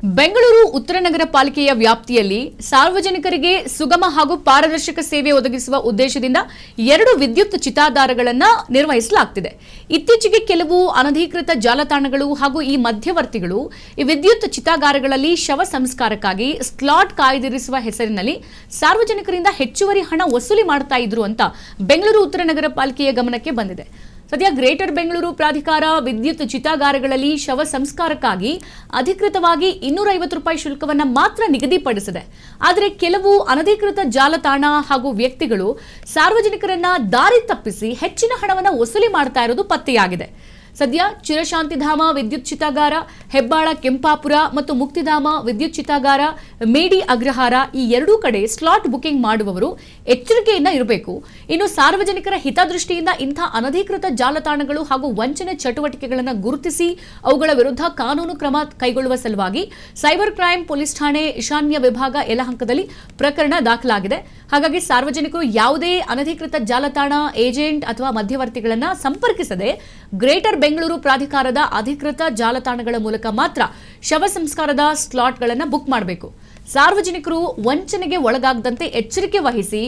ಬೆಂಗಳೂರು ಉತ್ತರ ನಗರ ಪಾಲಿಕೆಯ ವ್ಯಾಪ್ತಿಯಲ್ಲಿ ಸಾರ್ವಜನಿಕರಿಗೆ ಸುಗಮ ಹಾಗೂ ಪಾರದರ್ಶಕ ಸೇವೆ ಒದಗಿಸುವ ಉದ್ದೇಶದಿಂದ 2 ವಿದ್ಯುತ್ ಚಿತಾಗಾರಗಳನ್ನು ನಿರ್ವಹಿಸಲಾಗುತ್ತಿದೆ. ಇತ್ತೀಚೆಗೆ ಕೆಲವು ಅನಧಿಕೃತ ಜಾಲತಾಣಗಳು ಹಾಗೂ ಈ ಮಧ್ಯವರ್ತಿಗಳು ಈ ವಿದ್ಯುತ್ ಚಿತಾಗಾರಗಳಲ್ಲಿ ಶವ ಸಂಸ್ಕಾರಕ್ಕಾಗಿ ಸ್ಲಾಟ್ ಕಾಯ್ದಿರಿಸುವ ಹೆಸರಿನಲ್ಲಿ ಸಾರ್ವಜನಿಕರಿಂದ ಹೆಚ್ಚುವರಿ ಹಣ ವಸೂಲಿ ಮಾಡ್ತಾ ಇದ್ರು ಅಂತ ಬೆಂಗಳೂರು ಉತ್ತರ ನಗರ ಪಾಲಿಕೆಯ ಗಮನಕ್ಕೆ ಬಂದಿದೆ. ಸದ್ಯ ಗ್ರೇಟರ್ ಬೆಂಗಳೂರು ಪ್ರಾಧಿಕಾರ ವಿದ್ಯುತ್ ಚಿತಾಗಾರಗಳಲ್ಲಿ ಶವ ಸಂಸ್ಕಾರಕ್ಕಾಗಿ ಅಧಿಕೃತವಾಗಿ 250 ರೂಪಾಯಿ ಶುಲ್ಕವನ್ನು ಮಾತ್ರ ನಿಗದಿಪಡಿಸಿದೆ. ಆದರೆ ಕೆಲವು ಅನಧಿಕೃತ ಜಾಲತಾಣ ಹಾಗೂ ವ್ಯಕ್ತಿಗಳು ಸಾರ್ವಜನಿಕರನ್ನ ದಾರಿ ತಪ್ಪಿಸಿ ಹೆಚ್ಚಿನ ಹಣವನ್ನು ವಸೂಲಿ ಮಾಡ್ತಾ ಇರೋದು ಪತ್ತೆಯಾಗಿದೆ. ಸದ್ಯ ಚಿರಶಾಂತಿಧಾಮ ವಿದ್ಯುತ್ ಚಿತಾಗಾರ, ಹೆಬ್ಬಾಳ ಕೆಂಪಾಪುರ ಮತ್ತು ಮುಕ್ತಿಧಾಮ ವಿದ್ಯುತ್ ಚಿತಾಗಾರ, ಮೇಡಿ ಅಗ್ರಹಾರ ಈ 2 ಕಡೆ ಸ್ಲಾಟ್ ಬುಕಿಂಗ್ ಮಾಡುವವರು ಎಚ್ಚರಿಕೆಯಿಂದ ಇರಬೇಕು. ಇನ್ನು ಸಾರ್ವಜನಿಕರ ಹಿತದೃಷ್ಟಿಯಿಂದ ಇಂಥ ಅನಧಿಕೃತ ಜಾಲತಾಣಗಳು ಹಾಗೂ ವಂಚನೆ ಚಟುವಟಿಕೆಗಳನ್ನು ಗುರುತಿಸಿ ಅವುಗಳ ವಿರುದ್ಧ ಕಾನೂನು ಕ್ರಮ ಕೈಗೊಳ್ಳುವ ಸಲುವಾಗಿ ಸೈಬರ್ ಕ್ರೈಮ್ ಪೊಲೀಸ್ ಠಾಣೆ ಈಶಾನ್ಯ ವಿಭಾಗ ಯಲಹಂಕದಲ್ಲಿ ಪ್ರಕರಣ ದಾಖಲಾಗಿದೆ. ಹಾಗಾಗಿ ಸಾರ್ವಜನಿಕರು ಯಾವುದೇ ಅನಧಿಕೃತ ಜಾಲತಾಣ, ಏಜೆಂಟ್ ಅಥವಾ ಮಧ್ಯವರ್ತಿಗಳನ್ನು ಸಂಪರ್ಕಿಸದೆ ಗ್ರೇಟರ್ ಬೆಂಗಳೂರು ಪ್ರಾಧಿಕಾರದ ಅಧಿಕೃತ ಜಾಲತಾಣಗಳ ಮೂಲಕ ಮಾತ್ರ ಶವ ಸಂಸ್ಕಾರದ ಸ್ಲಾಟ್ಗಳನ್ನು ಬುಕ್ ಮಾಡಬೇಕು. ಸಾರ್ವಜನಿಕರು ವಂಚನೆಗೆ ಒಳಗಾಗದಂತೆ ಎಚ್ಚರಿಕೆ ವಹಿಸಿ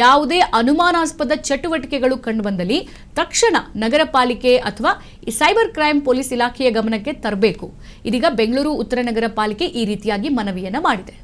ಯಾವುದೇ ಅನುಮಾನಾಸ್ಪದ ಚಟುವಟಿಕೆಗಳು ಕಂಡುಬಂದಲ್ಲಿ ತಕ್ಷಣ ನಗರ ಪಾಲಿಕೆ ಅಥವಾ ಸೈಬರ್ ಕ್ರೈಮ್ ಪೊಲೀಸ್ ಇಲಾಖೆಯ ಗಮನಕ್ಕೆ ತರಬೇಕು. ಇದೀಗ ಬೆಂಗಳೂರು ಉತ್ತರ ನಗರ ಪಾಲಿಕೆ ಈ ರೀತಿಯಾಗಿ ಮನವಿಯನ್ನ ಮಾಡಿದೆ.